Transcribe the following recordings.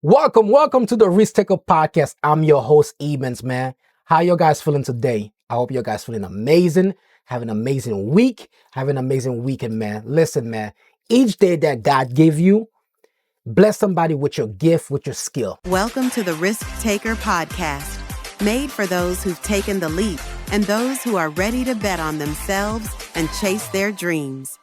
Welcome to the Risk Taker Podcast. I'm your host, Ebens, man. How you guys feeling today? I hope you guys feeling amazing, having an amazing week, having an amazing weekend, man. Listen, man, each day that God gave you, bless somebody with your gift, with your skill. Welcome to the Risk Taker Podcast, made for those who've taken the leap and those who are ready to bet on themselves and chase their dreams.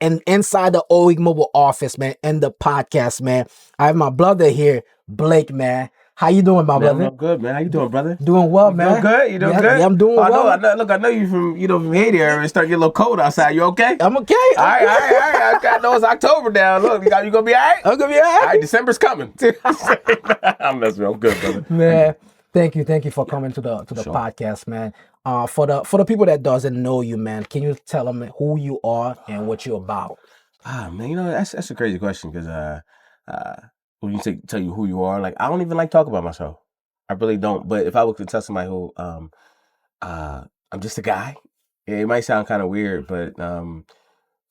And inside the OWIG mobile office, man, and the podcast, man, I have my brother here, Blake, man. How you doing, my brother? I'm good, man. How you doing, brother? Doing well, You man. doing good? You doing good? Yeah, I'm doing well. I know you from Haiti area. It's starting to get a little cold outside. You okay? I'm okay. All right. I know it's October now. Look, you gonna be all right? I'm gonna be all right. All right, December's coming. I'm messing. I'm good, brother. Man, thank you for coming to the podcast, man. For the people that doesn't know you, man, can you tell them who you are and what you're about? Man, that's a crazy question because when you tell you who you are, like I don't even like talk about myself. I really don't. But if I was to tell somebody who I'm just a guy, it might sound kind of weird, but I'm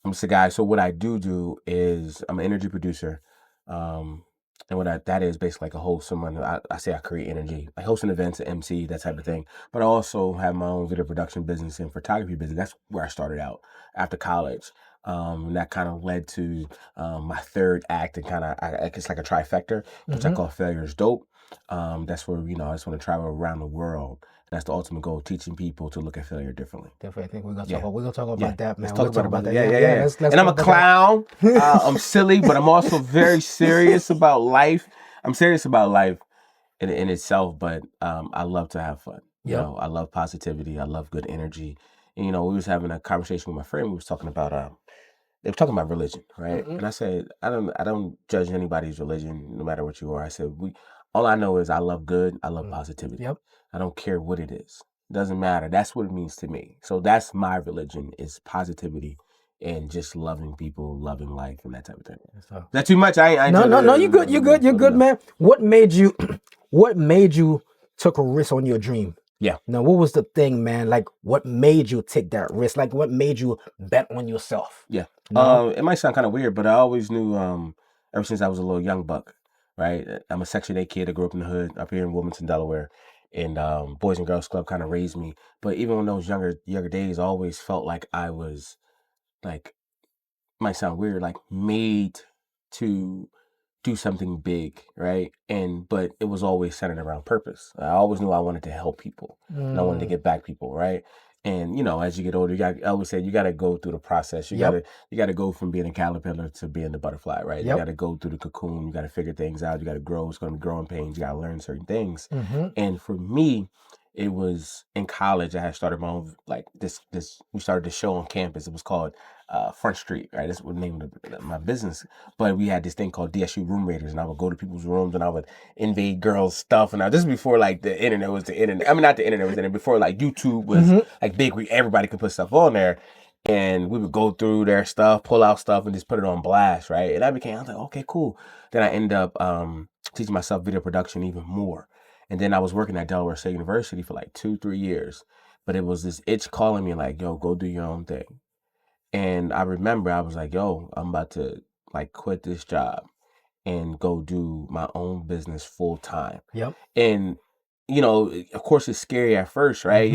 just a guy. So what I do is I'm an energy producer. And that is basically like a host. I say I create energy, like hosting events, an MC, that type of thing. But I also have my own video production business and photography business. That's where I started out after college. And that kind of led to my third act and it's like a trifecta, which I call Failure is Dope. That's where, I just want to travel around the world. And that's the ultimate goal, teaching people to look at failure differently. Definitely. I think we're gonna talk about that, man. Let's talk about that. Yeah. Let's and I'm a clown. I'm silly, but I'm also very serious about life. I'm serious about life in itself, but I love to have fun. You know, I love positivity. I love good energy. And, we was having a conversation with my friend. We was talking about they were talking about religion, right? And I said, I don't judge anybody's religion, no matter what you are. I said, all I know is I love good. I love positivity. Yep. I don't care what it is. It doesn't matter. That's what it means to me. So that's my religion, is positivity and just loving people, loving life, and that type of thing. Is that too much? No, you're good, man. What made you took a risk on your dream? Yeah. Now, what was the thing, man? Like, what made you take that risk? Like, what made you bet on yourself? Yeah. No? It might sound kind of weird, but I always knew ever since I was a little young buck, right? I'm a Section 8 kid. I grew up in the hood up here in Wilmington, Delaware. And Boys and Girls Club kind of raised me. But even in those younger days, I always felt like I was, like, might sound weird, like made to do something big, right? But it was always centered around purpose. I always knew I wanted to help people and I wanted to get back people, right? And as you get older, I always say you got to go through the process. You got to go from being a caterpillar to being the butterfly, right? You got to go through the cocoon. You got to figure things out. You got to grow. It's going to be growing pains. You got to learn certain things. And for me, it was in college. I had started my own, like this. We started this show on campus. It was called Front Street, right? That's what the name of my business. But we had this thing called DSU Room Raiders, and I would go to people's rooms and I would invade girls' stuff. And this is before like the internet was the internet. I mean, not the internet was the internet. Before like YouTube was like big, where everybody could put stuff on there. And we would go through their stuff, pull out stuff, and just put it on blast, right? And I was like, okay, cool. Then I ended up teaching myself video production even more. And then I was working at Delaware State University for like 2-3 years. But it was this itch calling me like, yo, go do your own thing. And I remember I was like, yo, I'm about to like quit this job and go do my own business full time. Yep. And, of course it's scary at first, right?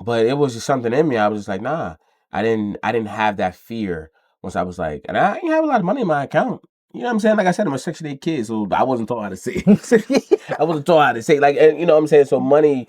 But it was just something in me. I was just like, nah, I didn't have that fear once I was like, and I didn't have a lot of money in my account. You know what I'm saying? Like I said, I'm a Section 8 kid, so I wasn't taught how to save. I wasn't taught how to save. Like, and you know what I'm saying? So money,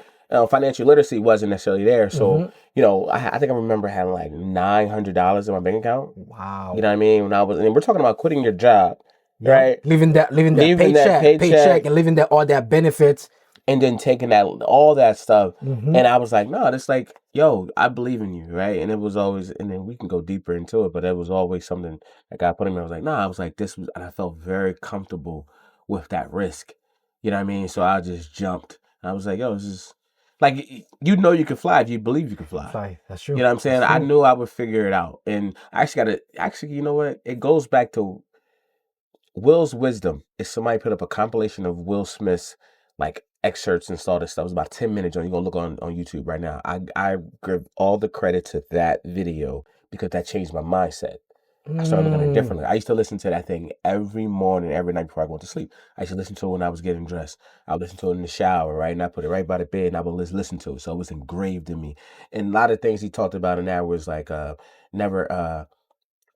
financial literacy wasn't necessarily there. So, I think I remember having like $900 in my bank account. Wow. You know what I mean? And we're talking about quitting your job, right? Leaving that paycheck and leaving all that benefits. And then taking all that stuff. And I was like, no, it's like, yo, I believe in you, right? And it was always, and then we can go deeper into it, but it was always something that God put in me. I was like, no, I was like, and I felt very comfortable with that risk. You know what I mean? So I just jumped. I was like, yo, this is, like, you can fly if you believe you can fly. That's true. You know what I'm saying? I knew I would figure it out. And I actually, you know what? It goes back to Will's wisdom. If somebody put up a compilation of Will Smith's, like, excerpts and all this stuff. It was about 10 minutes. You're gonna look on YouTube right now. I give all the credit to that video because that changed my mindset. I started looking at it differently. I used to listen to that thing every morning, every night before I go to sleep. I used to listen to it when I was getting dressed. I would listen to it in the shower, right? And I put it right by the bed and I would listen to it. So it was engraved in me. And a lot of things he talked about in that was like never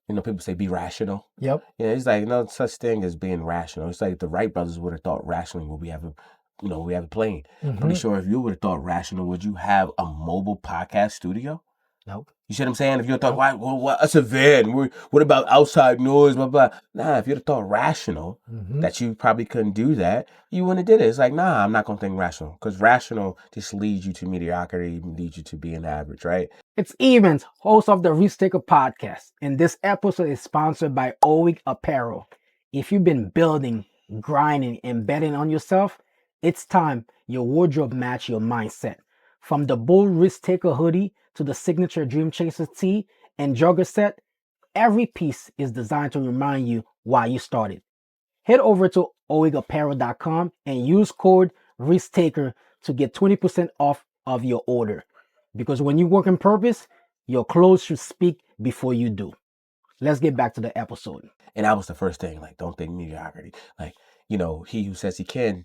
people say be rational. Yep. Yeah, it's like no such thing as being rational. It's like the Wright brothers would have thought rationally when we have a plane. Pretty sure if you would have thought rational, would you have a mobile podcast studio? Nope. You see what I'm saying? If you thought, why, well, that's a van. What about outside noise? Blah, blah. Nah, if you'd have thought rational, that you probably couldn't do that, you wouldn't have did it. It's like, nah, I'm not going to think rational. Because rational just leads you to mediocrity, leads you to being average, right? It's Ebens, host of the Risk Taker podcast. And this episode is sponsored by OWIG Apparel. If you've been building, grinding, and betting on yourself, it's time your wardrobe match your mindset. From the bold Risk Taker hoodie to the signature Dream Chaser tee and jogger set, every piece is designed to remind you why you started. Head over to owigapparel.com and use code RISKTAKER to get 20% off of your order. Because when you work in purpose, your clothes should speak before you do. Let's get back to the episode. And that was the first thing, like, don't think mediocrity. Like, he who says he can,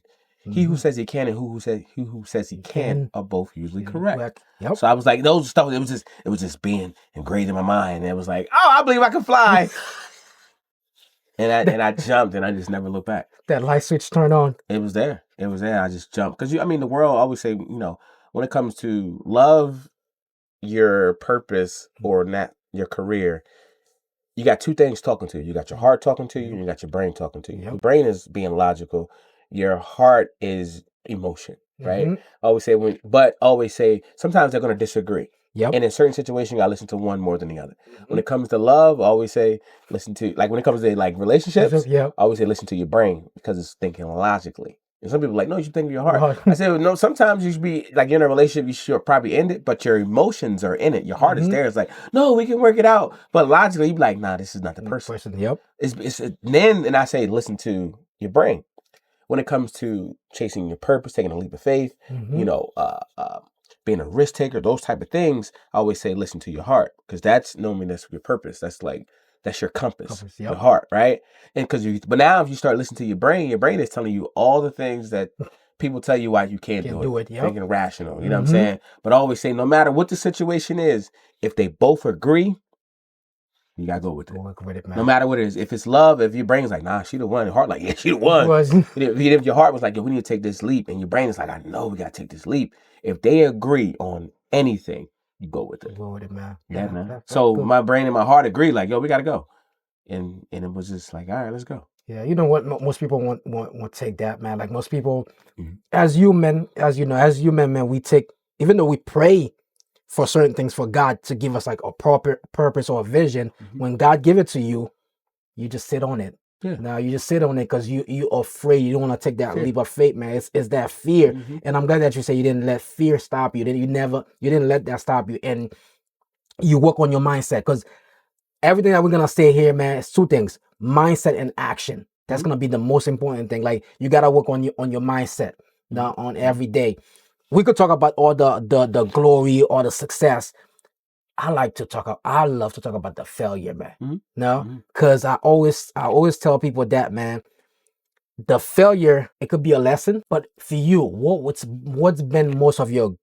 he who says he can and who says he can are both usually correct. Yep. So I was like, those stuff, it was just being engraved in my mind. And it was like, oh, I believe I can fly. and I jumped and I just never looked back. That light switch turned on. It was there. I just jumped. Because the world always say, when it comes to love, your purpose or not your career, you got two things talking to you. You got your heart talking to you and you got your brain talking to you. Your brain is being logical. Your heart is emotion, right? Always say sometimes they're going to disagree. Yep. And in certain situations, you got to listen to one more than the other. When it comes to love, I always say listen to, like when it comes to like relationships, I always say listen to your brain because it's thinking logically. And some people are like, no, you should think of your heart. I say, well, no, sometimes you should be like, you're in a relationship, you should probably end it, but your emotions are in it. Your heart is there. It's like, no, we can work it out. But logically, you be like, nah, this is not the person. Yep. Then I say, listen to your brain. When it comes to chasing your purpose, taking a leap of faith, being a risk taker, those type of things, I always say, listen to your heart. Because that's your purpose. That's your compass, your heart, right? And but now if you start listening to your brain is telling you all the things that people tell you why you can't do it. Thinking rational, you know what I'm saying? But I always say, no matter what the situation is, if they both agree, you gotta go with it. No matter what it is. If it's love, if your brain's like, nah, she the one, your heart like, yeah, she the one. If your heart was like, yo, we need to take this leap, and your brain is like, I know we gotta take this leap. If they agree on anything, you go with it. Go with it, man. Yeah, man. So my brain and my heart agree, like, yo, we gotta go. And it was just like, all right, let's go. Yeah, you know what? Most people won't take that, man. Like most people, as human, man, we take, even though we pray for certain things for God to give us like a proper purpose or a vision, when God give it to you, you just sit on it. Yeah. Now you just sit on it because you're afraid. You don't want to take that leap of faith, man. It's that fear. And I'm glad that you say you didn't let fear stop you. You didn't let that stop you. And you work on your mindset, because everything that we're gonna say here, man, is two things: mindset and action. That's gonna be the most important thing. Like you gotta work on your mindset now on every day. We could talk about all the glory or the success. I love to talk about the failure, man. No, because I always tell people that, man, the failure, it could be a lesson, but for you, what's been most of your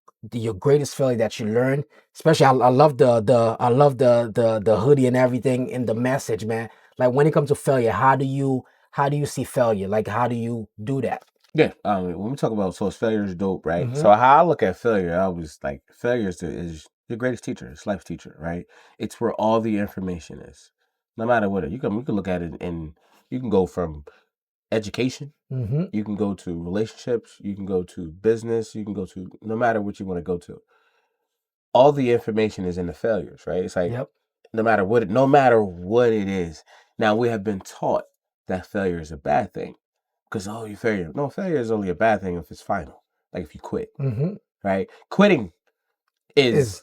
greatest failure that you learned? Especially, I love the hoodie and everything in the message, man. Like when it comes to failure, how do you see failure? Like how do you do that? Yeah, when we talk about, so failure is dope, right? So how I look at failure, I was like, failure is your greatest teacher, it's life's teacher, right? It's where all the information is, no matter what. We can look at it, and you can go from education, you can go to relationships, you can go to business, you can go to, no matter what you want to go to. All the information is in the failures, right? It's like, no matter what it is. Now we have been taught that failure is a bad thing. Because, you failure. No, failure is only a bad thing if it's final. Like if you quit, right? Quitting is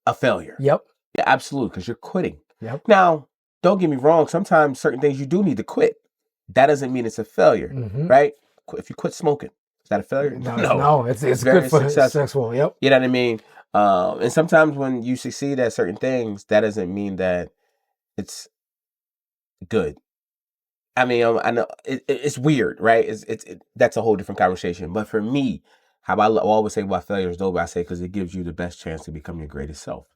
a failure. Yep. Yeah, absolutely, because you're quitting. Yep. Now, don't get me wrong. Sometimes certain things you do need to quit. That doesn't mean it's a failure, right? If you quit smoking, is that a failure? No, it's good for successful. Yep. You know what I mean? And sometimes when you succeed at certain things, that doesn't mean that it's good. I mean, I know it's weird, right? That's a whole different conversation. But for me, how I always say about failure is dope. I say because it gives you the best chance to become your greatest self,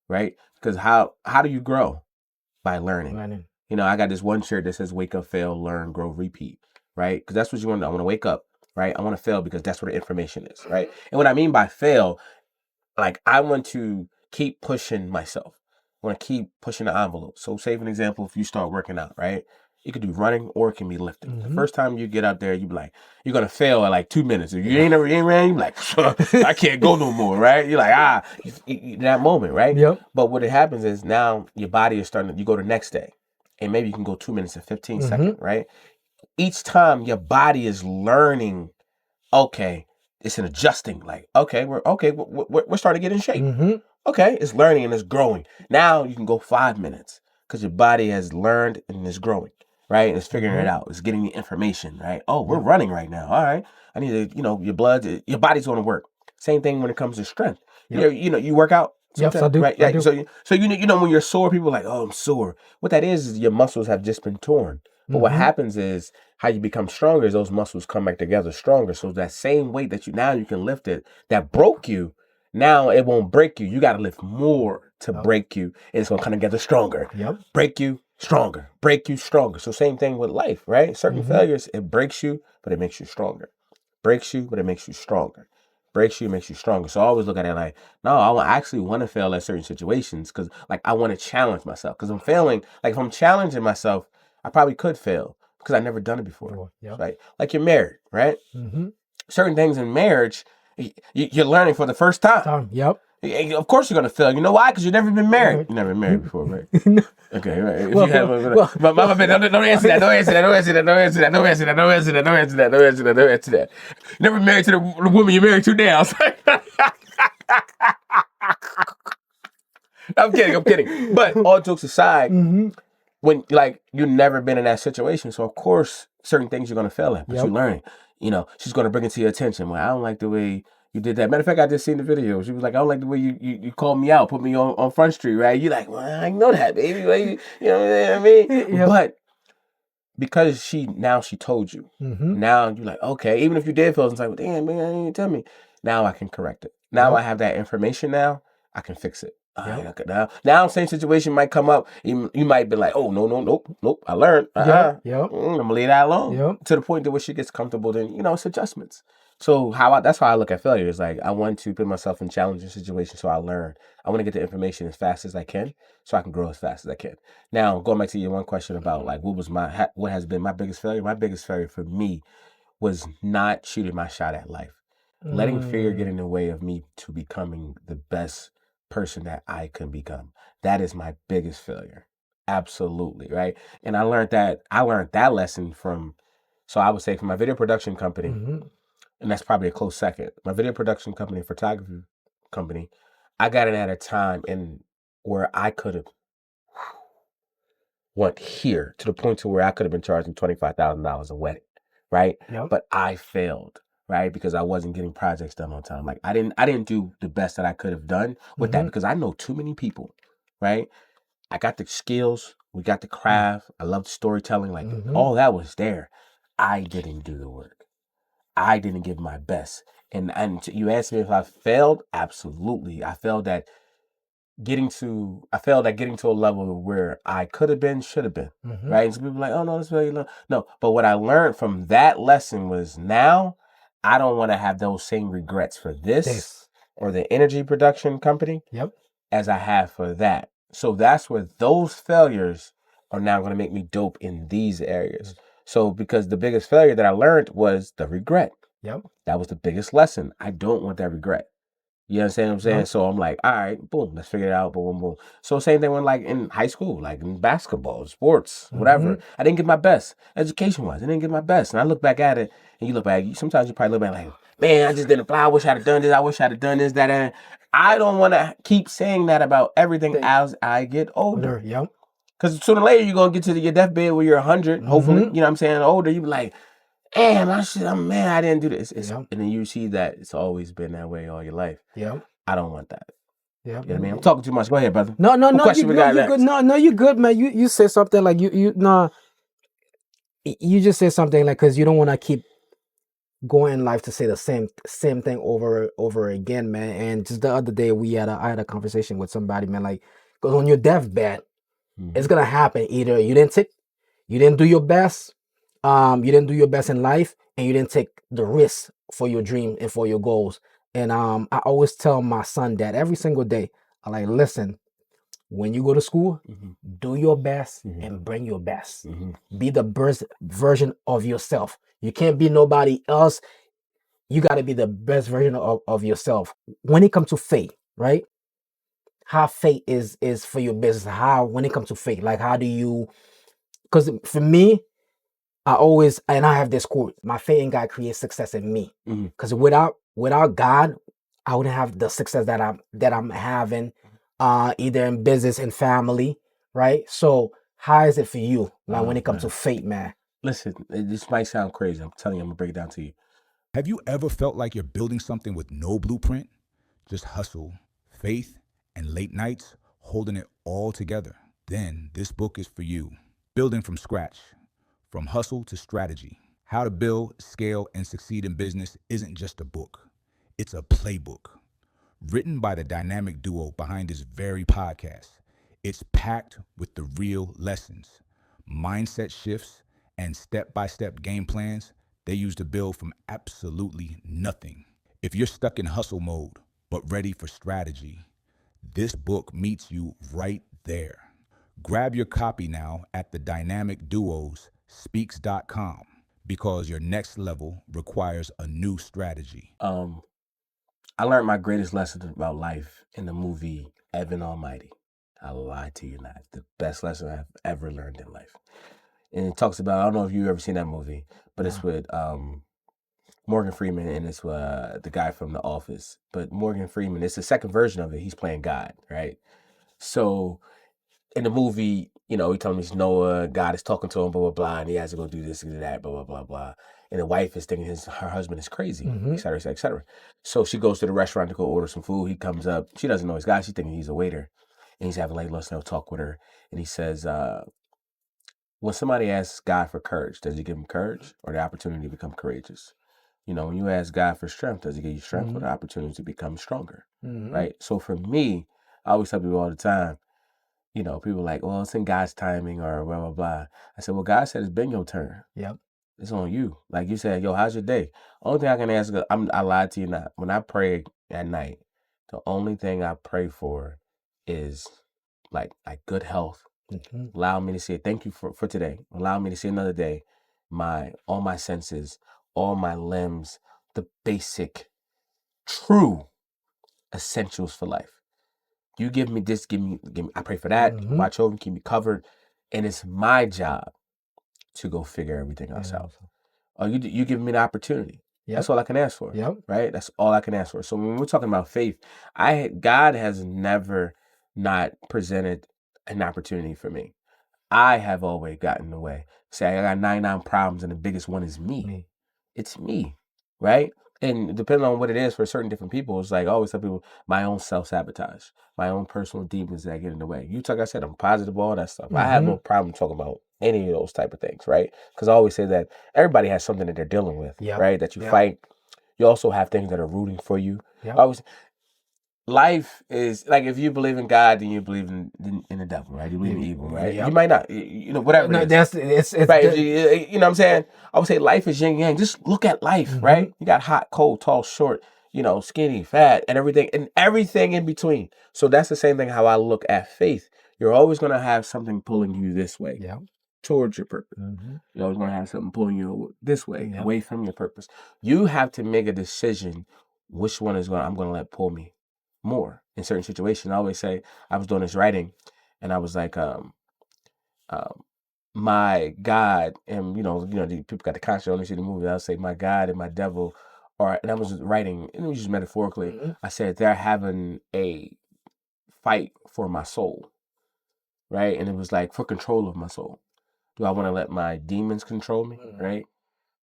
right? Because how do you grow? By learning. You know, I got this one shirt that says "Wake up, fail, learn, grow, repeat," right? Because that's what you want to. I want to wake up, right? I want to fail because that's where the information is, right? And what I mean by fail, like I want to keep pushing myself. I want to keep pushing the envelope. So, say for an example, if you start working out, right? You could do running or it can be lifting. The first time you get out there, you be like, you're gonna fail at like 2 minutes. If you ain't ran, you be like, I can't go no more, right? You're like, that moment, right? Yep. But what it happens is now your body is starting to, you go the next day. And maybe you can go 2 minutes and 15 seconds, right? Each time your body is learning, okay, it's an adjusting, like, okay, we're starting to get in shape. Okay, it's learning and it's growing. Now you can go 5 minutes because your body has learned and is growing, right? And it's figuring it out. It's getting the information, right? Oh, we're running right now. All right. I need to, your blood, your body's going to work. Same thing when it comes to strength. You work out. Yes, I do. Right? I do. So when you're sore, people are like, oh, I'm sore. What that is your muscles have just been torn. But what happens is how you become stronger is those muscles come back together stronger. So that same weight that you can lift it that broke you, now it won't break you. You got to lift more to break you. And it's going to come together stronger. Yep. Break you stronger. Break you stronger. So same thing with life, right? Certain failures, it breaks you, but it makes you stronger. Breaks you, but it makes you stronger. Breaks you, makes you stronger. So I always look at it like, no, I actually want to fail at certain situations because like I want to challenge myself. Because I'm failing, like if I'm challenging myself, I probably could fail because I've never done it before. Right? Like you're married, right? Certain things in marriage, you're learning for the first time. Yep. Of course you're going to fail. You know why? Because you've never been married. You've never been married before, right? Okay, right. If you have, don't answer that. Don't answer that. Don't answer that. Don't answer that. Don't answer that. Don't answer that. Don't answer that. Don't answer that. Don't answer that. Never married to the woman you're married to now. I'm kidding. But all jokes aside, when like you've never been in that situation, so of course certain things you're gonna fail at, but you're learning. She's gonna bring it to your attention. Well, I don't like the way you did that. Matter of fact, I just seen the video. She was like, I don't like the way you called me out, put me on Front Street, right? You like, well, I know that, baby. Like, you know what I mean? Yep. But because she told you. Now you're like, okay, even if you did fail, it's like, well, damn, man, you didn't tell me. Now I can correct it. Now I have that information. Now I can fix it. Now same situation might come up. You might be like, oh, nope. I learned. I'm gonna leave that alone. To the point to where she gets comfortable. Then it's adjustments. So that's how I look at failure. Is like I want to put myself in challenging situations so I learn. I want to get the information as fast as I can so I can grow as fast as I can. Now going back to your one question about like what has been my biggest failure. My biggest failure for me was not shooting my shot at life. Letting fear get in the way of me to becoming the best person that I can become. That is my biggest failure. Absolutely, right? And I learned that lesson from, so I would say from my video production company, and that's probably a close second. My video production company, photography company, I got it at a time where I could have went here to the point to where I could have been charging $25,000 a wedding, right? But I failed. Right, because I wasn't getting projects done on time. Like I didn't do the best that I could have done with that because I know too many people. Right, I got the skills, we got the craft. I love storytelling. Like all that was there. I didn't do the work. I didn't give my best. And you asked me if I failed. Absolutely, I failed at getting to a level where I could have been, should have been. Right, and some people are like, oh no, that's very low. No, but what I learned from that lesson was now. I don't want to have those same regrets for this or the energy production company as I have for that. So that's where those failures are now going to make me dope in these areas. So because the biggest failure that I learned was the regret. That was the biggest lesson. I don't want that regret. You understand what I'm saying? So I'm like, all right, boom, let's figure it out. Boom, boom. So same thing when like in high school, like in basketball, sports, whatever. I didn't give my best. Education-wise, I didn't give my best. And I look back at it, and you look back, sometimes you probably look back like, man, I just didn't apply. I wish I'd have done this. I wish I'd have done this, that, and I don't want to keep saying that about everything as I get older. Because sooner or later, you're going to get to your deathbed where you're 100, hopefully, you know what I'm saying, older. You be like, damn, I didn't do this. And then you see that it's always been that way all your life. I don't want that. Yeah. You know what I mean? I'm talking too much. Go ahead, brother. No, What question you we got good. You next? good. No, you good, man. You said something like you just said something like because you don't want to keep going in life to say the same thing over again, man. And just the other day I had a conversation with somebody, man, like because on your deathbed, it's gonna happen. Either you didn't do your best, you didn't do your best in life, and you didn't take the risk for your dream and for your goals. And I always tell my son that every single day. I like, listen, when you go to school, do your best and bring your best. Be the best version of yourself. You can't be nobody else. You got to be the best version of yourself. When it comes to faith, right? How faith is for your business. How when it comes to faith, like how do you? Because for me, I have this quote: my faith in God creates success in me. Because without God, I wouldn't have the success that I'm having, either in business and family, right? So how is it for you, like when it comes to faith, man? Listen, this might sound crazy. I'm telling you, I'm gonna break it down to you. Have you ever felt like you're building something with no blueprint? Just hustle, faith, and late nights holding it all together? Then this book is for you. Building from scratch, from hustle to strategy. How to build, scale, and succeed in business isn't just a book. It's a playbook. Written by the dynamic duo behind this very podcast. It's packed with the real lessons, mindset shifts, and step-by-step game plans they use to build from absolutely nothing. If you're stuck in hustle mode, but ready for strategy, this book meets you right there. Grab your copy now at the Dynamic Duos speaks.com because your next level requires a new strategy. I learned my greatest lesson about life in the movie Evan Almighty. I lie to you not. The best lesson I've ever learned in life. And it talks about, I don't know if you've ever seen that movie, but it's with Morgan Freeman and it's the guy from The Office. But Morgan Freeman, it's the second version of it. He's playing God, right? So in the movie, he telling me it's Noah, God is talking to him, blah, blah, blah, and he has to go do this and do that, blah, blah, blah, blah. And the wife is thinking her husband is crazy, et cetera, et cetera, et cetera. So she goes to the restaurant to go order some food. He comes up. She doesn't know his guy. She's thinking he's a waiter. And he's having like let's talk with her. And he says, when somebody asks God for courage, does he give him courage or the opportunity to become courageous? When you ask God for strength, does he give you strength or the opportunity to become stronger? Right? So for me, I always tell people all the time, people are like, well, it's in God's timing or blah, blah, blah. I said, well, God said it's been your turn. Yep. It's on you. Like you said, yo, how's your day? Only thing I can ask, I lied to you not. When I pray at night, the only thing I pray for is like good health. Allow me to see it. Thank you for today. Allow me to see another day. All my senses, all my limbs, the basic, true essentials for life. You give me this, give me. I pray for that. Watch over, keep me covered, and it's my job to go figure everything else out. Oh, you give me the opportunity. Yep. That's all I can ask for. Yep. Right? That's all I can ask for. So when we're talking about faith, God has never not presented an opportunity for me. I have always gotten in the way. Say I got 99 problems and the biggest one is me. It's me. Right? And depending on what it is for certain different people, it's like I always tell people my own self-sabotage, my own personal demons that get in the way. Like I said, I'm positive, all that stuff. I have no problem talking about any of those type of things, right? Because I always say that everybody has something that they're dealing with, right? That you fight. You also have things that are rooting for you. Life is like if you believe in God, then you believe in the devil, right? You believe in evil, right? You might not, whatever. No, it is. it's right. You know what I'm saying? I would say life is yin yang. Just look at life, right? You got hot, cold, tall, short, skinny, fat, and everything in between. So that's the same thing how I look at faith. You're always gonna have something pulling you this way, towards your purpose. You're always gonna have something pulling you this way, away from your purpose. You have to make a decision which one I'm gonna let pull me more in certain situations. I always say I was doing this writing and I was like, my God, and the people got the concept when they see the movie. I'll say my God and my devil and I was writing, and it was just metaphorically. I said they're having a fight for my soul, right? And it was like for control of my soul. Do I want to let my demons control me, right?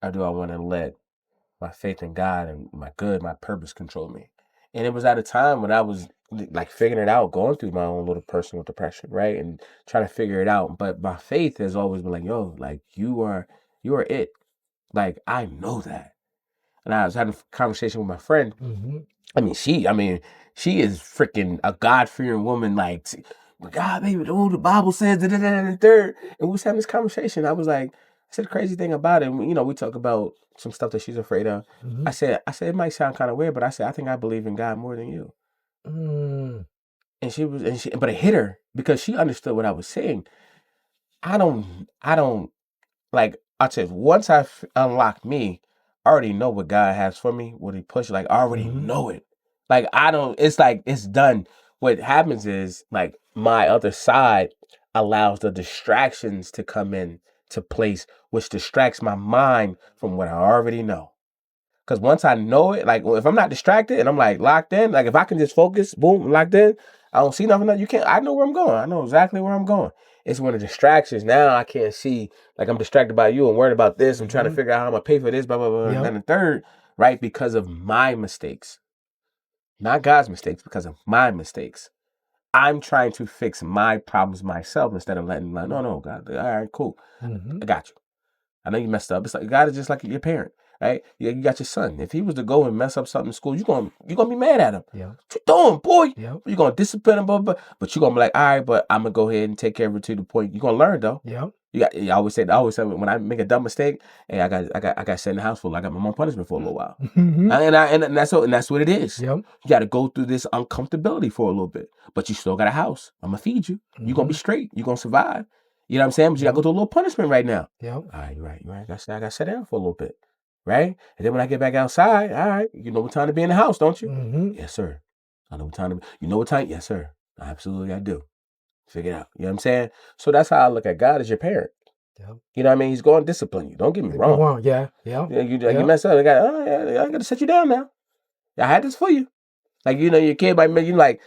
Or do I want to let my faith in God and my purpose control me? And it was at a time when I was like figuring it out, going through my own little personal depression, right? And trying to figure it out. But my faith has always been like, yo, like you are it. Like, I know that. And I was having a conversation with my friend. I mean, she is freaking a God-fearing woman. Like, God, baby, the Bible says da, da, da, da, da. And we was having this conversation. I was like, I said the crazy thing about it. You know, we talk about some stuff that she's afraid of. I said it might sound kind of weird, but I said I think I believe in God more than you. And but it hit her because she understood what I was saying. I don't like. I said once I unlocked me, I already know what God has for me. What He pushed, like I already know it. Like I don't. It's like it's done. What happens is like my other side allows the distractions to come in to place, which distracts my mind from what I already know. Because once I know it, like if I'm not distracted and I'm like locked in, like if I can just focus, boom, locked in, I don't see nothing. You can't. I know where I'm going. I know exactly where I'm going. It's when the distractions. Now I can't see. Like I'm distracted by you. I'm worried about this. I'm trying to figure out how I'm gonna pay for this. Blah blah blah. And then the third, right? Because of my mistakes, not God's mistakes. Because of my mistakes, I'm trying to fix my problems myself instead of letting like, no, God. All right, cool. I got you. I know you messed up. It's like God is just like your parent. Right? You got your son. If he was to go and mess up something in school, you're gonna be mad at him. What you doing, boy? You're gonna discipline him, but you're gonna be like, all right, but I'm gonna go ahead and take care of it to the point you're gonna learn though. I always say when I make a dumb mistake, hey, I got set in the house for I got my mom punishment for a little while. And that's what it is. You gotta go through this uncomfortability for a little bit. But you still got a house. I'm gonna feed you. You're gonna be straight, you're gonna survive. You know what I'm saying? But you gotta go through a little punishment right now. All right, you're right. I got set down for a little bit. Right? And then when I get back outside, all right, you know what time to be in the house, don't you? Yes, sir. I know what time to be. You know what time? Yes, sir. Absolutely, I do. Figure it out. You know what I'm saying? So that's how I look at God as your parent. You know what I mean? He's going to discipline you. Don't get me wrong. You mess up. I got to set you down now. I had this for you. Like, you know, your kid might like,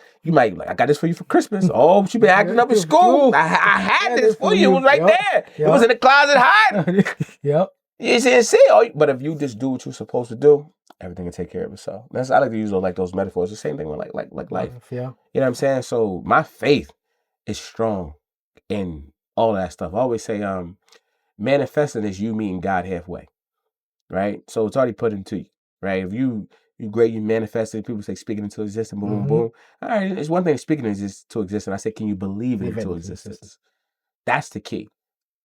I got this for you for Christmas. Oh, but you been acting up in school. I had this for you. It was right there. It was in the closet hiding. You see, but if you just do what you're supposed to do, everything will take care of itself. I like to use those metaphors. The same thing with like life. You know what I'm saying? So my faith is strong in all that stuff. I always say, manifesting is you meeting God halfway, right? So it's already put into you, right? If you great, you manifested. People say speaking into existence, boom, boom, boom. All right, it's one thing speaking into existence. I say, can you believe it into existence? That's the key.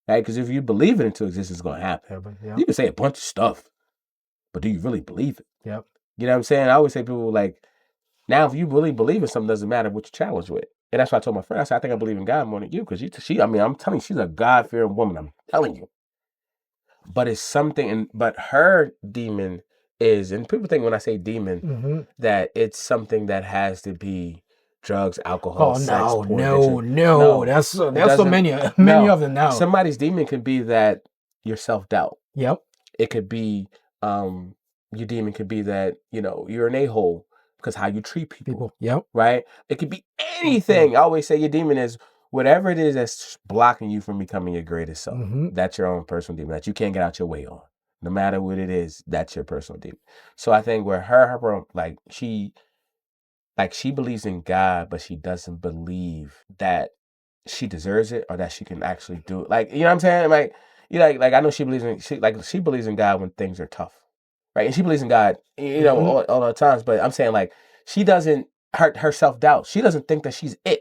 Right? Because if you believe it into existence, it's going to happen. You can say a bunch of stuff, but do you really believe it? You know what I'm saying? I always say people like, now if you really believe in something, doesn't matter what you challenge with. And that's why I told my friend, I said, I think I believe in God more than you. Because I'm telling you, she's a God-fearing woman. I'm telling you. But it's something, but her demon is, and people think when I say demon, that it's something that has to be drugs, alcohol, sex, porn, addiction. No. That's so many of them now. Somebody's demon could be that your self-doubt. It could be your demon could be that, you know, you're an a-hole because how you treat people. Right? It could be anything. I always say your demon is whatever it is that's blocking you from becoming your greatest self. That's your own personal demon that you can't get out your way on. No matter what it is, that's your personal demon. So I think where her she believes in God, but she doesn't believe that she deserves it or that she can actually do it. Like, you know what I'm saying? Like, you know, like I know she believes in God when things are tough, right? And she believes in God, you know, all the times. But I'm saying like she doesn't hurt her self-doubt. She doesn't think that she's it.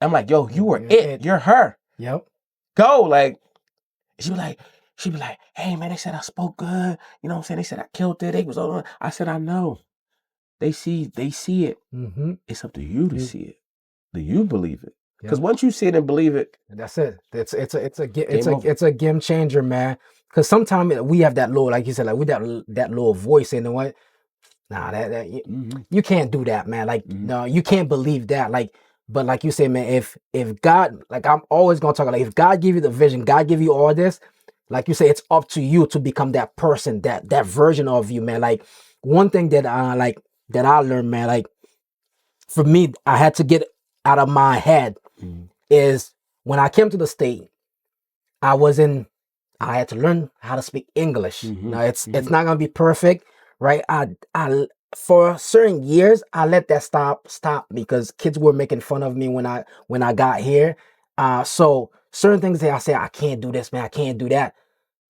I'm like, yo, you were it. You're her. Go. Like, she'd be like, hey man, they said I spoke good. You know what I'm saying? They said I killed it. They was all. I said, I know. They see it. It's up to you to see it. Do you believe it? Because once you see it and believe it, that's it. It's a game changer, man. Because sometimes we have that low, like you said, like with that low voice in the what? Nah, you can't do that, man. Like no, you can't believe that. Like, but like you say, man, if God, like I'm always gonna talk like if God give you the vision, God give you all this, like you say, it's up to you to become that person, that version of you, man. Like one thing that I learned, man, like for me, I had to get out of my head is when I came to the state, I had to learn how to speak English. Now it's not gonna be perfect, right? for certain years, I let that stop because kids were making fun of me when I got here. So certain things that I say, I can't do this, man, I can't do that.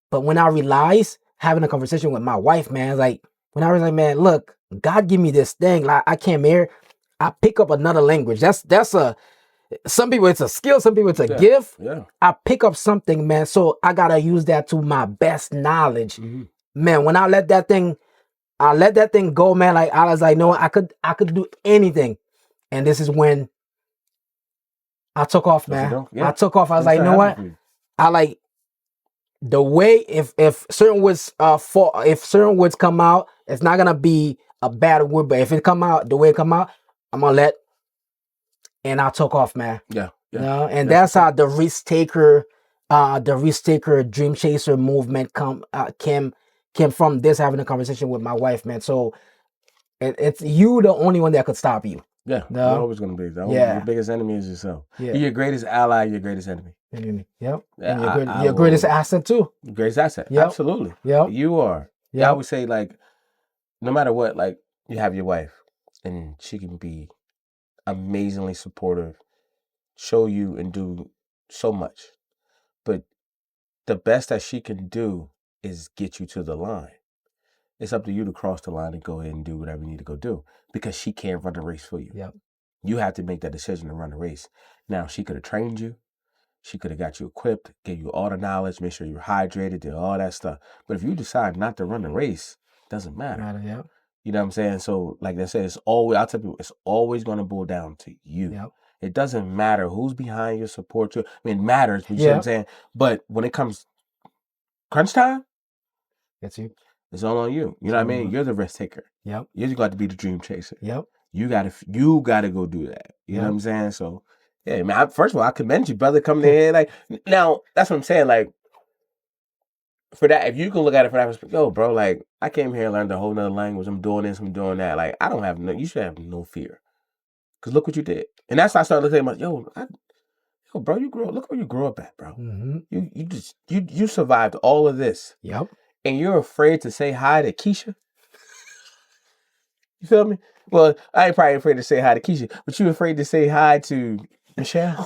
But when I realized, having a conversation with my wife, man, like when I was like, man, look, God give me this thing, like I came here, I pick up another language. That's some people it's a skill, some people it's a gift. Yeah. I pick up something, man. So I gotta use that to my best knowledge. Mm-hmm. Man, when I let that thing go, man. Like I was like, no, I could do anything. And this is when I took off, man. Yeah. I took off. I was like, you know what? I like the way if certain words if certain words come out, it's not gonna be a bad word, but if it come out the way it come out, I'm gonna let. And I took off, man. Yeah. You know? And that's how the risk taker, dream chaser movement came from this, having a conversation with my wife, man. So it's you the only one that could stop you. Yeah, No? you're always going to be. Your biggest enemy is yourself. Yeah. You're your greatest ally, your greatest enemy. Yep. Yeah, and your greatest asset too. Greatest asset. Yep. Absolutely. Yep. You are. Yep. Yeah, I would say, like, no matter what, like, you have your wife and she can be amazingly supportive, show you and do so much. But the best that she can do is get you to the line. It's up to you to cross the line and go ahead and do whatever you need to go do because she can't run the race for you. Yep. You have to make that decision to run the race. Now, she could have trained you. She could have got you equipped, gave you all the knowledge, make sure you're hydrated, did all that stuff. But if you decide not to run the race, it doesn't matter. Yep. You know what I'm saying? So, like I said, I'll tell people, it's always going to boil down to you. Yep. It doesn't matter who's behind you, support you. I mean, it matters, but you know what I'm saying? But when it comes crunch time, it's you. It's all on you. You know what I mean? You're the risk taker. Yep. You got to be the dream chaser. Yep. You gotta go do that. You know what I'm saying? So, yeah, man. First of all, I commend you, brother, coming in here. Like, now that's what I'm saying. Like, for that, if you can look at it from that perspective, yo, bro, like, I came here and learned a whole nother language. I'm doing this, I'm doing that. Like, you should have no fear, because look what you did. And that's why I started looking at myself, bro, look where you grew up at, bro. Mm-hmm. You survived all of this. Yep. And you're afraid to say hi to Keisha. You feel me? Well, I ain't probably afraid to say hi to Keisha, but you afraid to say hi to Michelle?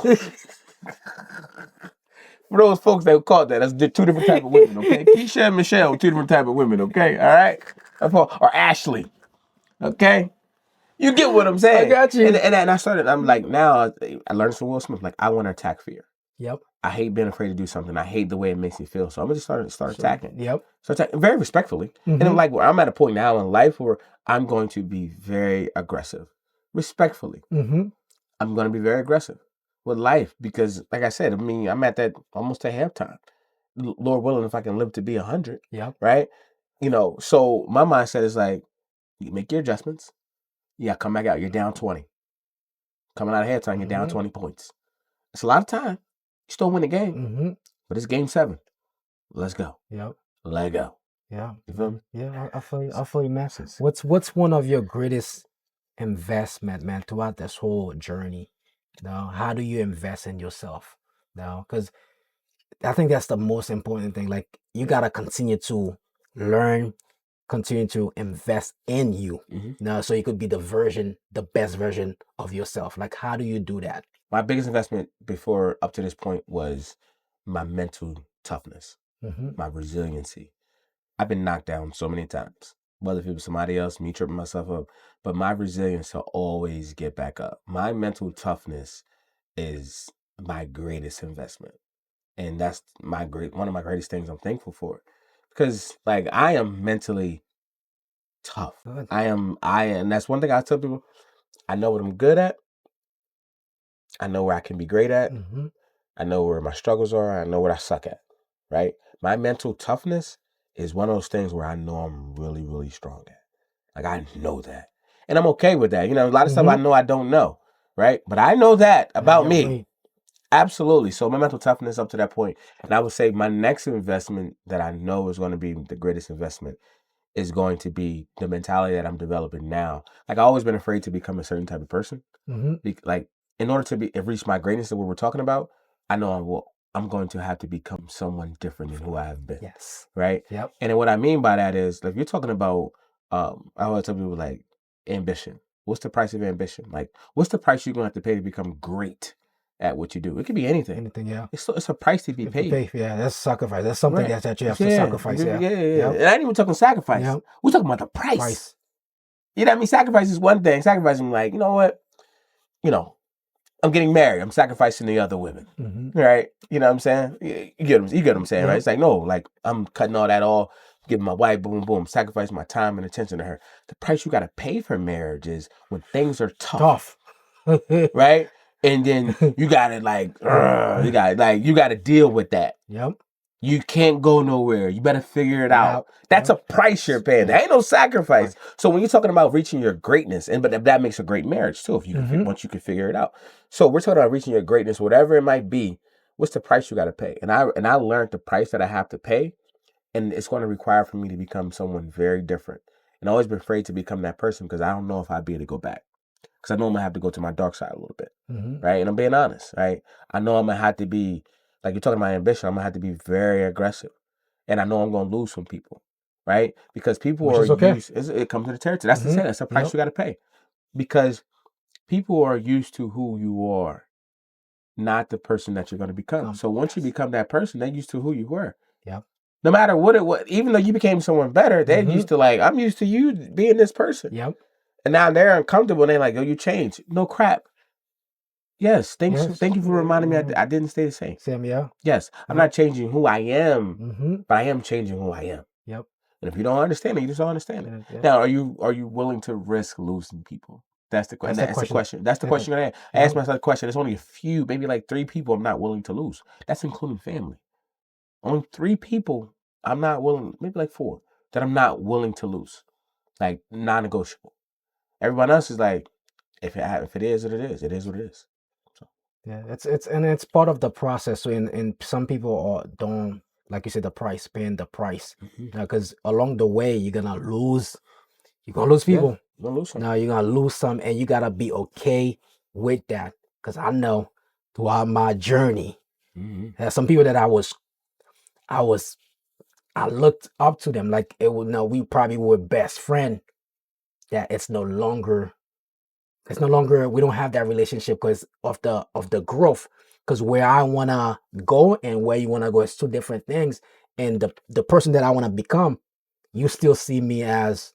For those folks that caught that, that's two different type of women, okay? Keisha and Michelle, two different type of women, okay? All right? Or Ashley, okay? You get what I'm saying? I got you. And I'm like, now I learned from Will Smith, like, I want to attack fear. Yep. I hate being afraid to do something. I hate the way it makes me feel. So I'm going to start attacking. Yep. So attacking very respectfully. Mm-hmm. And I'm like, I'm at a point now in life where I'm going to be very aggressive. Respectfully. Mm-hmm. I'm going to be very aggressive with life because, like I said, I'm at that almost at halftime. Lord willing, if I can live to be 100. Yep. Right? So my mindset is like, you make your adjustments. Yeah, come back out. You're down 20. Coming out of halftime, you're down 20 points. It's a lot of time. You still win the game, but it's game 7. Let's go. Yep. Let go. Yeah. You feel me? Yeah, I feel you, massive. What's one of your greatest investment, man, throughout this whole journey? How do you invest in yourself? Because I think that's the most important thing. Like, you gotta continue to learn, continue to invest in you. So you could be the best version of yourself. Like, how do you do that? My biggest investment before up to this point was my mental toughness, my resiliency. I've been knocked down so many times, whether it was somebody else, me tripping myself up, but my resilience to always get back up. My mental toughness is my greatest investment. And that's one of my greatest things I'm thankful for. Because, like, I am mentally tough. Good. And that's one thing I tell people. I know what I'm good at. I know where I can be great at. I know where my struggles are. I know what I suck at, right? My mental toughness is one of those things where I know I'm really, really strong at. Like, I know that. And I'm okay with that. A lot of stuff I know I don't know, right? But I know that about me. Absolutely. So my mental toughness up to that point. And I would say my next investment that I know is going to be the greatest investment is going to be the mentality that I'm developing now. Like, I've always been afraid to become a certain type of person. Like, in order to reach my greatness that we were talking about, I know I'm going to have to become someone different than who I have been. Yes. Right? Yep. And then what I mean by that is, if you're talking about I always tell people like ambition. What's the price of ambition? Like, what's the price you're gonna have to pay to become great at what you do? It could be anything. Anything, yeah. It's a price to be paid. Yeah, that's sacrifice. That's something Right. that you have to sacrifice. Yeah. Yep. And I ain't even talking sacrifice. Yep. We're talking about the price. You know what I mean? Sacrifice is one thing. Sacrificing, like, you know what? You know, I'm getting married. I'm sacrificing the other women. Mm-hmm. Right? You know what I'm saying? You get what I'm saying, right? It's like, no, like, I'm cutting all that off, giving my wife, boom, boom, sacrificing my time and attention to her. The price you got to pay for marriage is when things are tough. Right? And then you got to you got to deal with that. Yep. You can't go nowhere. You better figure it out. That's a price you're paying. There ain't no sacrifice. So when you're talking about reaching your greatness, but that makes a great marriage too, if you can, once you can figure it out. So we're talking about reaching your greatness, whatever it might be. What's the price you got to pay? And I learned the price that I have to pay, and it's going to require for me to become someone very different. And I've always been afraid to become that person because I don't know if I'd be able to go back. Because I know I'm gonna have to go to my dark side a little bit, right? And I'm being honest, right? I know I'm gonna have to be, like you're talking about ambition, I'm gonna have to be very aggressive. And I know I'm gonna lose some people, right? Because people it comes to the territory. That's the same. That's a price you gotta pay. Because people are used to who you are, not the person that you're gonna become. So once you become that person, they're used to who you were. Yep. No matter what even though you became someone better, they're used to like, I'm used to you being this person. Yep. And now they're uncomfortable. And they're like, "Oh, you changed." No crap. Yes, thank you for reminding me. I didn't stay the same. Same, yeah. Yes, I'm not changing who I am, but I am changing who I am. Yep. And if you don't understand it, you just don't understand it. Yeah. Now, are you willing to risk losing people? That's the question. That's the question. That's the question I ask myself. The question. There's only a few, maybe like 3 people I'm not willing to lose. That's including family. Only 3 people I'm not willing, maybe like 4, that I'm not willing to lose, like non-negotiable. Everyone else is like, if it is what it is, it is what it is. So. Yeah, it's part of the process. So and some people don't, like you said, paying the price. Because along the way you're gonna lose people. Yeah, you're gonna lose some. Now you're gonna lose some, and you gotta be okay with that. Because I know throughout my journey, there's some people that I looked up to them like we probably were best friend. That it's no longer we don't have that relationship because of the growth, because where I want to go and where you want to go is 2 different things. And the person that I want to become, you still see me as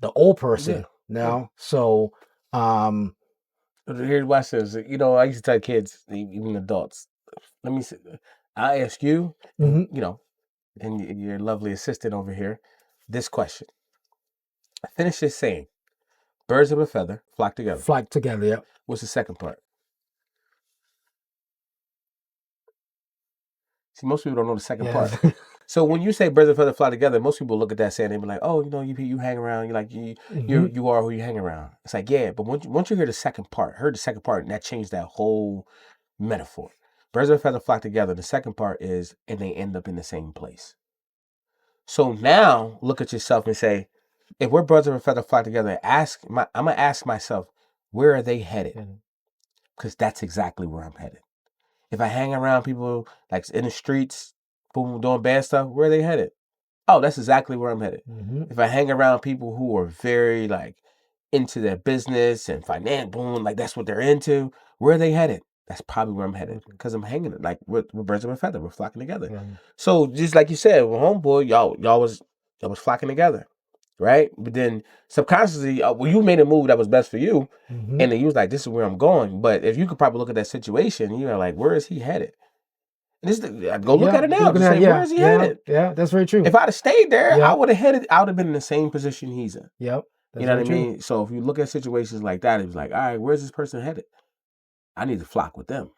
the old person now. So here's why I says, I used to tell kids, even adults, let me see, I ask you, and your lovely assistant over here, this question. Finish this saying. Birds of a feather flock together. Flock together, yeah. What's the second part? See, most people don't know the second part. So when you say birds of a feather flock together, most people look at that saying, they be like, "Oh, you hang around. You like you are who you hang around." It's like, yeah, but once you hear the second part, and that changed that whole metaphor. Birds of a feather flock together. The second part is, and they end up in the same place. So now look at yourself and say, if we're birds of a feather flock together, I'm gonna ask myself, where are they headed? Because that's exactly where I'm headed. If I hang around people like in the streets, boom, doing bad stuff, where are they headed? Oh, that's exactly where I'm headed. If I hang around people who are very like into their business and finance, boom, like that's what they're into, where are they headed? That's probably where I'm headed, because I'm hanging like we're birds of a feather, we're flocking together. So just like you said, well, homeboy, y'all was flocking together. Right? But then subconsciously, you made a move that was best for you. And then you was like, this is where I'm going. But if you could probably look at that situation, you're like, where is he headed? Go look at it now. Just say, where is he headed? Yeah, that's very true. If I'd have stayed there, I would have been in the same position he's in. Yep. You know what I mean? So if you look at situations like that, it's like, all right, where's this person headed? I need to flock with them.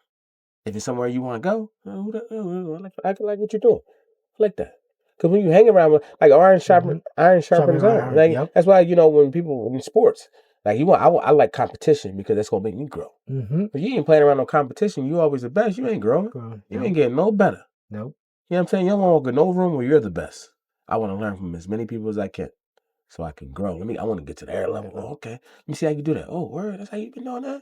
If it's somewhere you want to go, I like what you're doing. I like that. Because when you hang around with, like, iron sharpens iron. Like, that's why, when people in sports, like, I like competition because that's going to make me grow. But you ain't playing around no competition, you always the best, you ain't growing. You ain't getting no better. Nope. You know what I'm saying? You don't want to walk in no room where you're the best. I want to learn from as many people as I can so I can grow. I want to get to the air level. Oh, okay. Let me see how you do that. Oh, word, that's how you been doing that?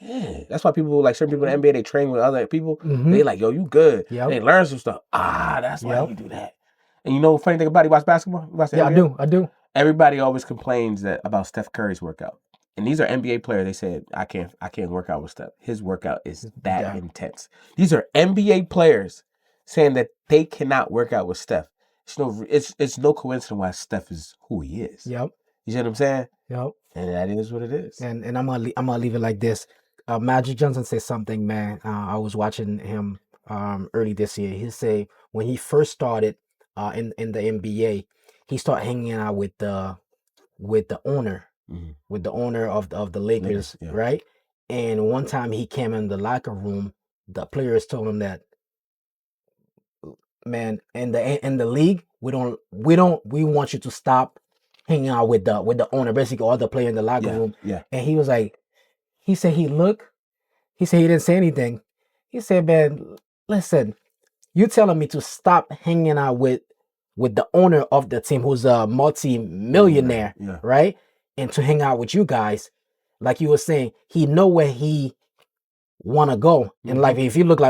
Yeah. That's why people, like certain people in the NBA, they train with other people. They like, yo, you good. They learn some stuff. That's why you do that. And funny thing about it, you watch basketball? You watch the NBA? I do. Everybody always complains that about Steph Curry's workout. And these are NBA players. They said, I can't work out with Steph. His workout is that Yeah. intense. These are NBA players saying that they cannot work out with Steph. It's no coincidence why Steph is who he is. Yep. You see what I'm saying? Yep. And that is what it is. And I'm gonna leave it like this. Magic Johnson said something, man. I was watching him early this year. He said when he first started in the NBA, he started hanging out with the owner, Mhm. with the owner of the Lakers, yeah. right? And one time he came in the locker room, the players told him that, man, in the league, we want you to stop hanging out with the owner, basically all the players in the locker Yeah, room. yeah. And he was like, he said he said he didn't say anything. He said, man, listen, you telling me to stop hanging out with the owner of the team who's a multi-millionaire, Yeah. right? And to hang out with you guys, like you were saying, he know where he want to go in life. If you look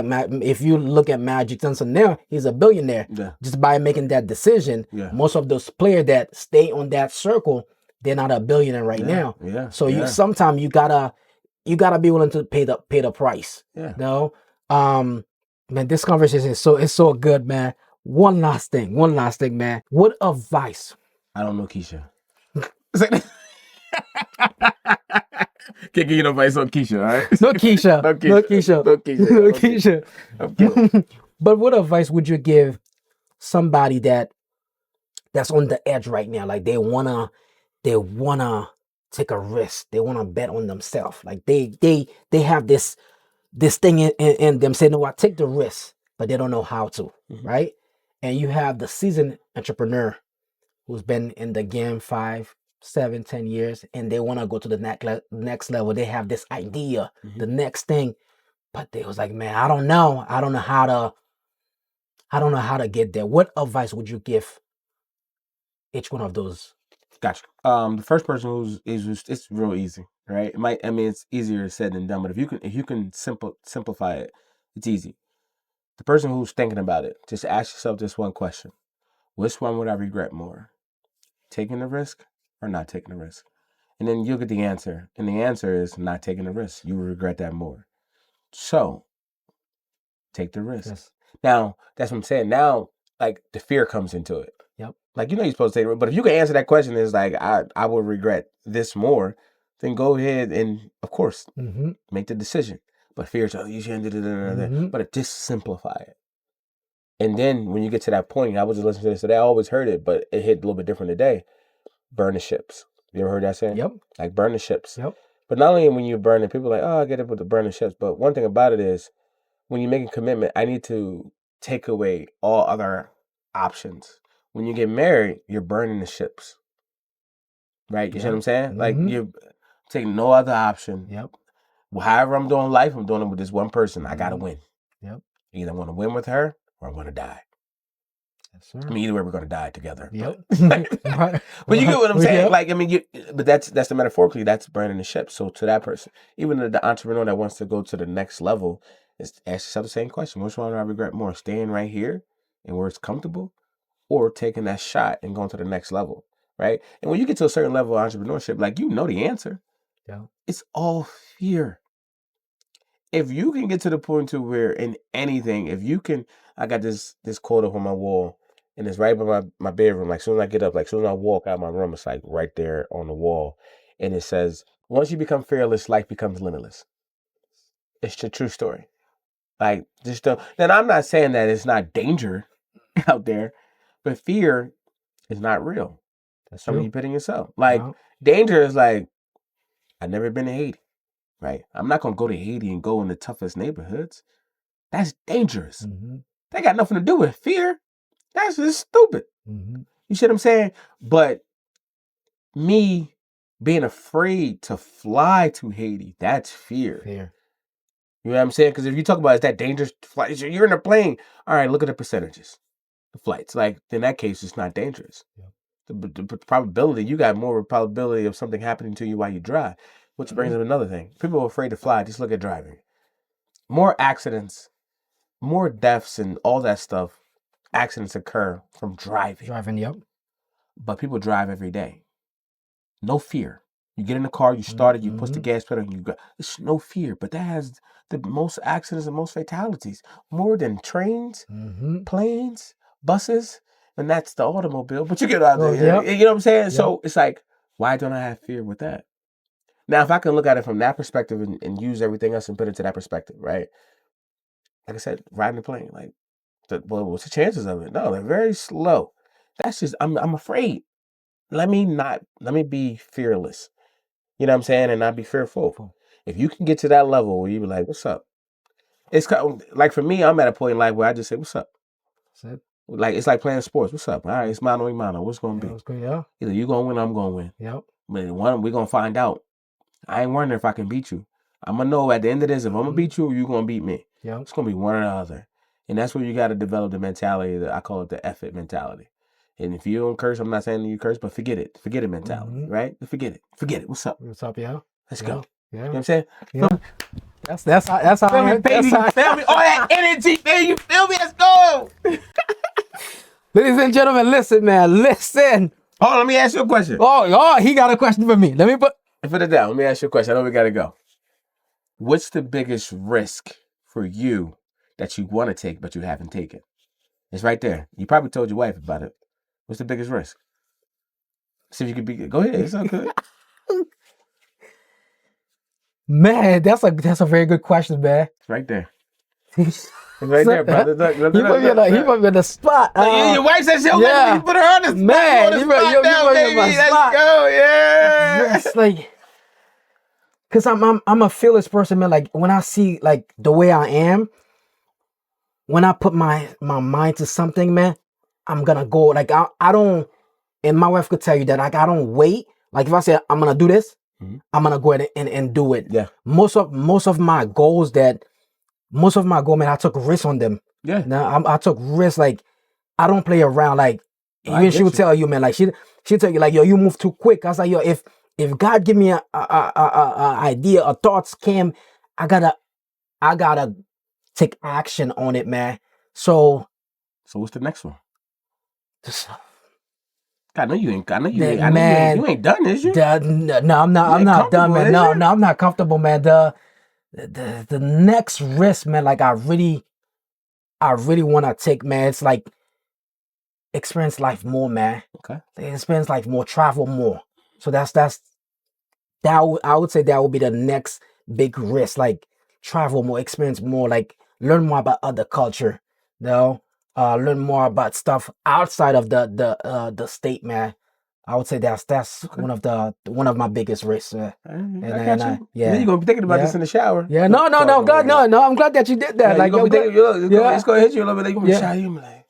at Magic Johnson now, he's a billionaire. Yeah. Just by making that decision. Yeah. Most of those players that stay on that circle, they're not a billionaire right now. Yeah. So you sometimes you gotta be willing to pay the price. Yeah. No. Man, this conversation is so good, man. One last thing, man. What advice? I don't know Keisha. Can't give you no advice on Keisha, all right? No Keisha. No Keisha. No No Keisha. No Okay. Keisha. I'm kidding. But what advice would you give somebody that's on the edge right now? Like they wanna take a risk. They wanna bet on themselves. Like they have this thing in them saying, no, I take the risk, but they don't know how to, right? And you have the seasoned entrepreneur who's been in the game 5, 7, 10 years, and they want to go to the next level. They have this idea, the next thing, but they was like, man, I don't know how to get there. What advice would you give each one of those? Gotcha. The first person it's real easy, right? It's easier said than done, but if you can simplify it, it's easy. The person who's thinking about it, just ask yourself this one question: which one would I regret more, taking the risk or not taking the risk? And then you'll get the answer, and the answer is not taking the risk. You will regret that more. So, take the risk. Yes. Now, that's what I'm saying. Now, like the fear comes into it. Yep. Like, you're supposed to take it, but if you can answer that question, it's like, I will regret this more, then go ahead and, of course, make the decision. But fear is, you shouldn't do that. But just simplify it. And then when you get to that point, I was just listening to this today, I always heard it, but it hit a little bit different today. Burn the ships. You ever heard that saying? Yep. Like, burn the ships. Yep. But not only when you burn it, people are like, oh, I get it with the burning ships. But one thing about it is, when you make a commitment, I need to take away all other options. When you get married, you're burning the ships. Right? You see what I'm saying? Like, you're taking no other option. Yep. However I'm doing life, I'm doing it with this one person. I got to win. Yep. Either I want to win with her or I'm going to die. Yes, sir. I mean, either way, we're going to die together. Yep. But you get what I'm saying? Yep. Like, I mean, but that's the metaphorically, that's burning the ship. So to that person, even the entrepreneur that wants to go to the next level, is ask yourself the same question: which one do I regret more, staying right here and where it's comfortable, or taking that shot and going to the next level, right? And when you get to a certain level of entrepreneurship, like, you know the answer. Yeah. It's all fear. If you can get to the point to where in anything, if you can, I got this quote up on my wall, and it's right by my bedroom. Like, as soon as I get up, like, as soon as I walk out of my room, it's like right there on the wall. And it says, once you become fearless, life becomes limitless. It's the true story. Like, just don't. Then I'm not saying that it's not danger out there, but fear is not real. That's Something true. you put in yourself. Like, Wow. danger is like, I've never been to Haiti, right? I'm not going to go to Haiti and go in the toughest neighborhoods. That's dangerous. That got nothing to do with fear. That's just stupid. You see what I'm saying? But me being afraid to fly to Haiti, that's fear. Fear. You know what I'm saying? Because if you talk about, is that dangerous to fly? You're in a plane. All right, look at the percentages. The flights. Like, in that case, it's not dangerous. Yep. The probability, you got more probability of something happening to you while you drive. Which brings up another thing. People are afraid to fly. Just look at driving. More accidents, more deaths and all that stuff, accidents occur from driving. Driving, yep. but people drive every day. No fear. You get in the car, you start it, you push the gas pedal, you go. It's no fear, but that has the most accidents and most fatalities, more than trains, planes, buses, and that's the automobile. But you get out there, you know what I'm saying? So it's like, why don't I have fear with that? Now, if I can look at it from that perspective and use everything else and put it into that perspective, right? Like I said, riding a plane, like, what's the chances of it? No, they're very slow. That's just, I'm afraid. Let me be fearless. You know what I'm saying? And not be fearful. If you can get to that level where you be like, what's up? It's kind of, like for me, I'm at a point in life where I just say, what's up? That's it. Like, it's like playing sports. What's up? All right, it's mano y mano. What's going to be? Either you going to win or I'm going to win. Yep. But one, we're going to find out. I ain't wondering if I can beat you. I'm going to know at the end of this, if I'm going to beat you, you're going to beat me. Yep. It's going to be one or the other. And that's where you got to develop the mentality that I call it the F it mentality. And if you don't curse, I'm not saying you curse, but forget it. Forget it mentality, right? Forget it. Forget it. What's up? What's up, yeah? Let's go. Yeah. You know what I'm saying? Yeah. That's how baby. Feel me? All that energy, baby. You feel me? Let's go. Ladies and gentlemen, listen, man. Listen. Hold on, let me ask you a question. Oh, he got a question for me. Let me put it down. Let me ask you a question. I know we gotta go. What's the biggest risk for you that you want to take but you haven't taken? It's right there. You probably told your wife about it. What's the biggest risk? See if you can be. Go ahead. It's okay. Man, that's a very good question, man. It's right there. It's right there, brother. He put me on the spot. Your wife said she'll let me put her on the spot. Man, you put me on the spot. Let's go, yeah. It's like, cause I'm a fearless person, man. Like when I see like the way I am, when I put my mind to something, man, I'm gonna go. Like I don't. And my wife could tell you that, like, I don't wait. Like if I say I'm gonna do this, I'm gonna go ahead and do it. Yeah. Most of my goals, man, I took risks on them. Yeah. Now I took risks. Like I don't play around. Like even she would tell you, man. Like she'd tell you, like, yo, you move too quick. I was like, yo, if God give me a idea, a thoughts came, I gotta take action on it, man. So what's the next one? Just, I know you ain't done, is you? No, I'm not done, man. No, I'm not comfortable, man. The next risk, man, like I really want to take, man. It's like experience life more, man. Okay. Experience life more, travel more. So I would say that would be the next big risk, like travel more, experience more, like learn more about other culture, you know? Learn more about stuff outside of the state, man. I would say that's okay. one of my biggest risks. I got you. Yeah, you're gonna be thinking about this in the shower. Yeah, no. I'm glad that you did that. Yeah, like, it's gonna hit you a little bit. You're gonna be shy. You're like,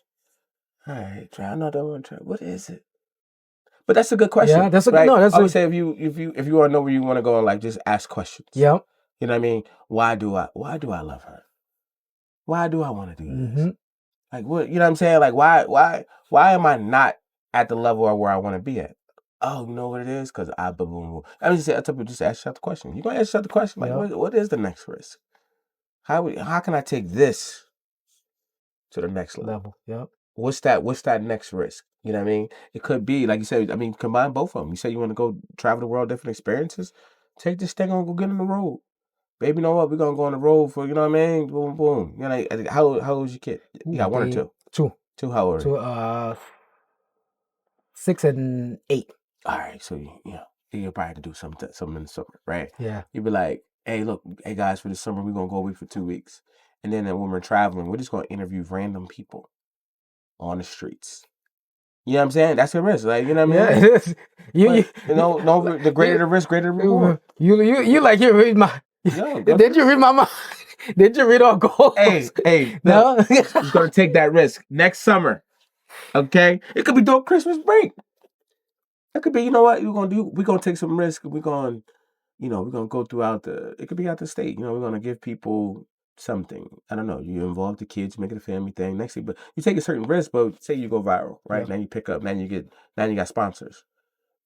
all right, try. I know that one. Try. What is it? But that's a good question. Yeah, that's a right? no. That's I would say if you want to know where you want to go, and like just ask questions. Yeah. You know what I mean? Why do I love her? Why do I want to do this? Like what, you know what I'm saying? Like why am I not at the level where I want to be at? Oh, you know what it is? Because I mean, I tell people just ask yourself the question. You're gonna ask yourself the question, like what is the next risk? How can I take this to the next level? Yep. What's that next risk? You know what I mean? It could be, like you said, I mean, combine both of them. You say you want to go travel the world, different experiences. Take this thing and go get on the road. Baby, you know what? We're going to go on the road for, you know what I mean? Boom, boom. You know, like, how old is your kid? You got one or two? Two, how old are they? 6 and 8. All right, so, you'll probably have to do something in the summer, right? Yeah. You'll be like, hey, look, hey, guys, for the summer, we're going to go away for 2 weeks. And then when we're traveling, we're just going to interview random people on the streets. You know what I'm saying? That's a risk, like, you know what I mean? Yeah. The greater the risk, greater the reward. You like, you read my... Did you read my mind? Did you read our goals? Hey, no. You're gonna take that risk next summer. Okay? It could be during Christmas break. It could be, you know what we're gonna do? We're gonna take some risk. We're gonna go throughout it could be out the state. You know, we're gonna give people something. I don't know. You involve the kids, make it a family thing. Next thing, but you take a certain risk, but say you go viral, right? Yeah. Now you pick up, now you got sponsors.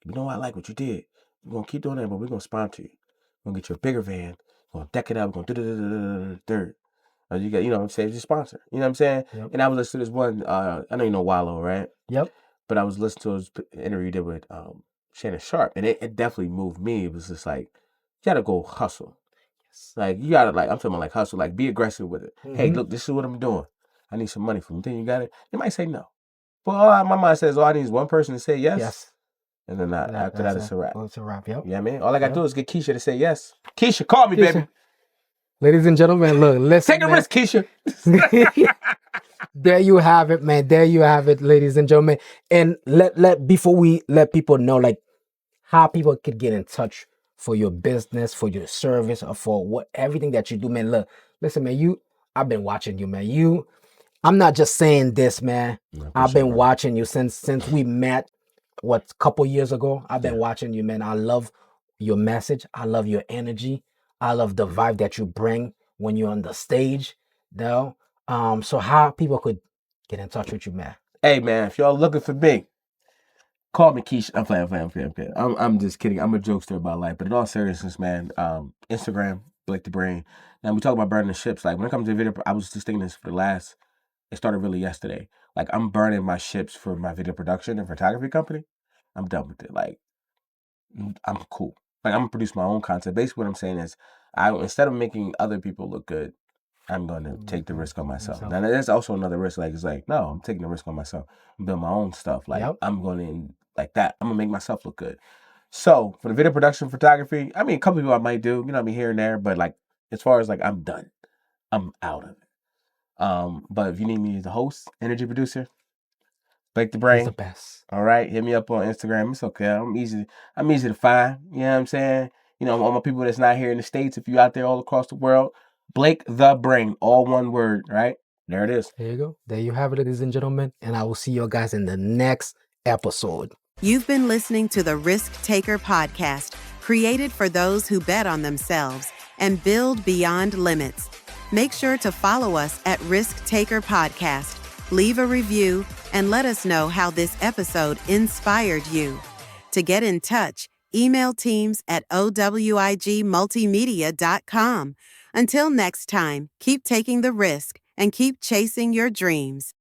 You know, I like what you did. We're gonna keep doing that, but we're gonna sponsor you. We're gonna get you a bigger van. We're gonna deck it out. We're gonna dirt. You got, save your sponsor. You know what I'm saying? Yep. And I was listening to this one. I know you know Wallow, right? Yep. But I was listening to his interview he did with Shannon Sharp, and it definitely moved me. It was just like, you gotta go hustle. Like, you gotta, like, I'm talking about like hustle, like be aggressive with it. Hey, look, this is what I'm doing. I need some money from you. Think you got it? You might say no. But my mind says, all I need is one person to say yes. Yes. And then after that, it's a wrap. It's a wrap, yep. Yeah, man. All I gotta do is get Keisha to say yes. Keisha, call me, baby. Ladies and gentlemen, look, listen. Take a risk, Keisha. There you have it, man. There you have it, ladies and gentlemen. And before we let people know, like, how people could get in touch for your business, for your service, or for everything that you do, man. Look, listen, man. I've been watching you, man. I'm not just saying this, man. I've been watching you since we met. A couple years ago? I've been watching you, man. I love your message. I love your energy. I love the vibe that you bring when you're on the stage. So how people could get in touch with you, man? Hey, man, if y'all looking for me, call me Keisha. I'm playing. I'm just kidding. I'm a jokester about life. But in all seriousness, man, Instagram, Blake the Brain. Now, we talk about burning the ships. Like, when it comes to video, I was just thinking this it started really yesterday. Like, I'm burning my ships for my video production and photography company. I'm done with it. Like, I'm cool. Like, I'm gonna produce my own content. Basically, what I'm saying is, instead of making other people look good, I'm going to take the risk on myself. Now, there's also another risk. Like, it's like, no, I'm taking the risk on myself. I'm building my own stuff. Like, I'm going in like that. I'm gonna make myself look good. So for the video production, photography, I mean, a couple people I might do, here and there, but like, as far as like, I'm done. I'm out of it. But if you need me as a host, energy producer, Blake the Brain. He's the best. All right, hit me up on Instagram. It's okay. I'm easy to find. You know what I'm saying? All my people that's not here in the States, if you out there all across the world, Blake the Brain, all one word, right? There it is. There you go. There you have it, ladies and gentlemen. And I will see you guys in the next episode. You've been listening to the Risk Taker Podcast, created for those who bet on themselves and build beyond limits. Make sure to follow us at Risk Taker Podcast, leave a review, and let us know how this episode inspired you. To get in touch, email teams at owigmultimedia.com. Until next time, keep taking the risk and keep chasing your dreams.